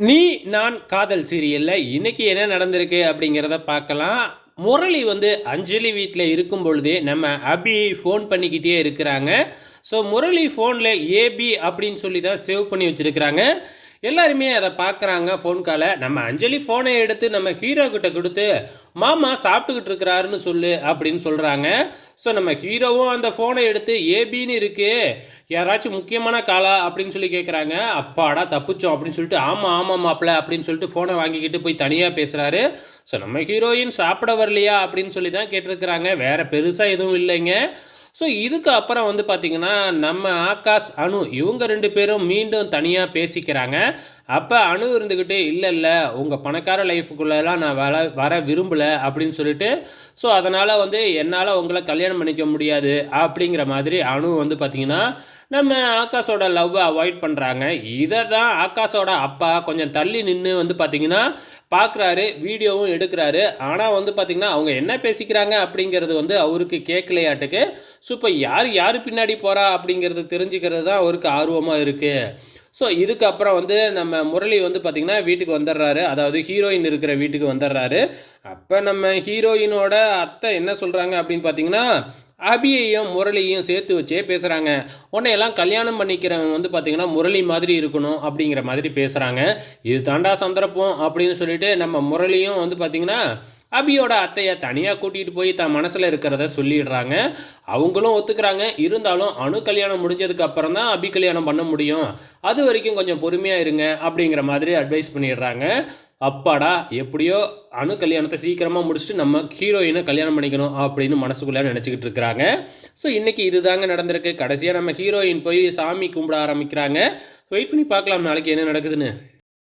நீ நான் காதல் சீரியலில் இன்னைக்கு என்ன நடந்திருக்கு அப்படிங்கிறத பார்க்கலாம். முரளி வந்து அஞ்சலி வீட்டில் இருக்கும் பொழுதே நம்ம அபி ஃபோன் பண்ணிக்கிட்டே இருக்கிறாங்க. ஸோ முரளி ஃபோனில் ஏபி அப்படின்னு சொல்லி தான் சேவ் பண்ணி வச்சுருக்கிறாங்க. எல்லாருமே அதை பார்க்குறாங்க ஃபோன் காலை. நம்ம அஞ்சலி ஃபோனை எடுத்து நம்ம ஹீரோ கிட்ட கொடுத்து மாமா சாப்பிட்டுக்கிட்டு இருக்கிறாருன்னு சொல்லு அப்படின்னு சொல்கிறாங்க. ஸோ நம்ம ஹீரோவும் அந்த ஃபோனை எடுத்து ஏபின்னு இருக்கு, யாராச்சும் முக்கியமான காலா அப்படின்னு சொல்லி கேட்குறாங்க. அப்பாடா தப்பிச்சோம் அப்படின்னு சொல்லிட்டு ஆமாம் ஆமாம் மாப்பிள்ள அப்படின்னு சொல்லிட்டு ஃபோனை வாங்கிக்கிட்டு போய் தனியாக பேசுகிறாரு. ஸோ நம்ம ஹீரோயின் சாப்பிட வரலையா அப்படின்னு சொல்லி தான் கேட்டிருக்கிறாங்க. வேறு பெருசாக எதுவும் இல்லைங்க. ஸோ இதுக்கு அப்புறம் வந்து பார்த்திங்கன்னா நம்ம ஆகாஷ் அனு இவங்க 2 பேரும் மீண்டும் தனியாக பேசிக்கிறாங்க. அப்போ அனு இருந்துக்கிட்டு இல்லை உங்கள் பணக்கார லைஃபுக்குள்ளெல்லாம் நான் வர விரும்பலை அப்படின்னு சொல்லிட்டு, ஸோ அதனால் வந்து என்னால் உங்களை கல்யாணம் பண்ணிக்க முடியாது அப்படிங்கிற மாதிரி அனு வந்து பார்த்திங்கன்னா நம்ம ஆகாஷோட லவ்வை அவாய்ட் பண்ணுறாங்க. இதை தான் ஆகாஷோட அப்பா கொஞ்சம் தள்ளி நின்று வந்து பார்த்திங்கன்னா பார்க்குறாரு, வீடியோவும் எடுக்கிறாரு. ஆனால் வந்து பார்த்திங்கன்னா அவங்க என்ன பேசிக்கிறாங்க அப்படிங்கிறது வந்து அவருக்கு கேட்கலையாட்டுக்கு. ஸோ இப்போ யார் பின்னாடி போகிறா அப்படிங்கிறது தெரிஞ்சுக்கிறது தான் அவருக்கு ஆர்வமாக இருக்குது. ஸோ இதுக்கப்புறம் வந்து நம்ம முரளி வந்து பார்த்திங்கன்னா வீட்டுக்கு வந்துடுறாரு, அதாவது ஹீரோயின் இருக்கிற வீட்டுக்கு வந்துடுறாரு. அப்போ நம்ம ஹீரோயினோட அத்தை என்ன சொல்கிறாங்க அப்படின்னு பார்த்திங்கன்னா அபியையும் முரளியையும் சேர்த்து வச்சே பேசுகிறாங்க. உன்னையெல்லாம் கல்யாணம் பண்ணிக்கிறவன் வந்து பார்த்திங்கன்னா முரளி மாதிரி இருக்கணும் அப்படிங்கிற மாதிரி பேசுகிறாங்க. இது தாண்டா சந்தர்ப்பம் அப்படின்னு சொல்லிட்டு நம்ம முரளியும் வந்து பார்த்திங்கன்னா அபியோட அத்தையை தனியாக கூட்டிகிட்டு போய் தன் மனசில் இருக்கிறத சொல்லிடுறாங்க. அவங்களும் ஒத்துக்கிறாங்க. இருந்தாலும் அணு கல்யாணம் முடிஞ்சதுக்கு அப்புறம் தான் அபி கல்யாணம் பண்ண முடியும், அது வரைக்கும் கொஞ்சம் பொறுமையாக இருங்க அப்படிங்கிற மாதிரி அட்வைஸ் பண்ணிடுறாங்க. அப்பாடா எப்படியோ அணு கல்யாணத்தை சீக்கிரமாக முடிச்சுட்டு நம்ம ஹீரோயினை கல்யாணம் பண்ணிக்கணும் அப்படின்னு மனசுக்குள்ளே நினச்சிக்கிட்டு இருக்கிறாங்க. ஸோ இன்றைக்கி இதுதாங்க நடந்திருக்கு. கடைசியாக நம்ம ஹீரோயின் போய் சாமி கும்பிட ஆரம்பிக்கிறாங்க. வெயிட் பண்ணி பார்க்கலாம் நாளைக்கு என்ன நடக்குதுன்னு.